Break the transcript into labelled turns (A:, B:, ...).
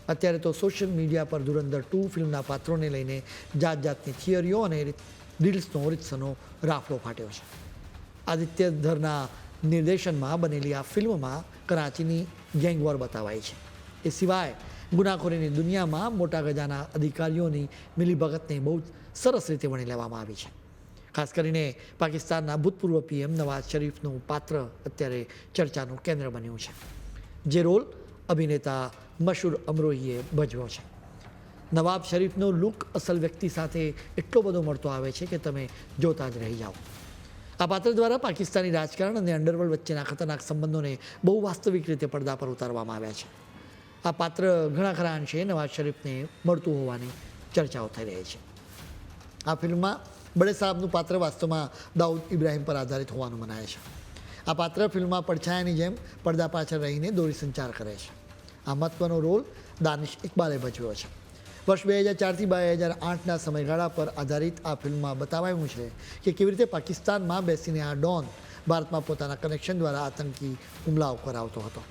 A: અત્યારે તો social media પર ધુરંધર 2 ફિલ્મના પાત્રોને લઈને જાત જાતની થિયરીઓ અને રીલ્સનો રીતસરનો રાફડો ફાટ્યો છે. આદિત્ય ધરના નિર્દેશનમાં બનેલી આ ફિલ્મમાં કરાચીની ગેંગવોર બતાવાઈ છે. એ સિવાય ગુનાખોરીની દુનિયામાં મોટા ગજાના અધિકારીઓની મિલીભગતને બહુ સરસ રીતે વણી લેવામાં આવી છે. ખાસ કરીને પાકિસ્તાનના ભૂતપૂર્વ પીએમ નવાઝ શરીફનું પાત્ર અત્યારે ચર્ચાનું કેન્દ્ર બન્યું છે, જે રોલ અભિનેતા મશહૂર અમરોહીએ ભજવ્યો છે. નવાબ શરીફનો લુક અસલ વ્યક્તિ સાથે એટલો બધો મળતો આવે છે કે તમે જોતા જ રહી જાઓ. આ પાત્ર દ્વારા પાકિસ્તાની રાજકારણ અને અંડરવર્લ્ડ વચ્ચેના ખતરનાક સંબંધોને બહુ વાસ્તવિક રીતે પડદા પર ઉતારવામાં આવ્યા છે. આ પાત્ર ઘણા ખરા અંશે નવાઝ શરીફને મળતું હોવાની ચર્ચાઓ થઈ રહી છે. આ ફિલ્મમાં બડે સાહેબનું પાત્ર વાસ્તવમાં દાઉદ ઇબ્રાહિમ પર આધારિત હોવાનું મનાય છે. આ પાત્ર ફિલ્મમાં પડછાયાની જેમ પડદા પાછળ રહીને દોરી સંચાર કરે છે. આ મહત્વનો રોલ દાનિશ ઇકબાલે ભજવ્યો છે. વર્ષ 2004થી 2008ના સમયગાળા પર આધારિત આ ફિલ્મમાં બતાવાયું છે કે કેવી રીતે પાકિસ્તાનમાં બેસીને આ ડોન ભારતમાં પોતાના કનેક્શન દ્વારા આતંકી હુમલાઓ કરાવતો હતો.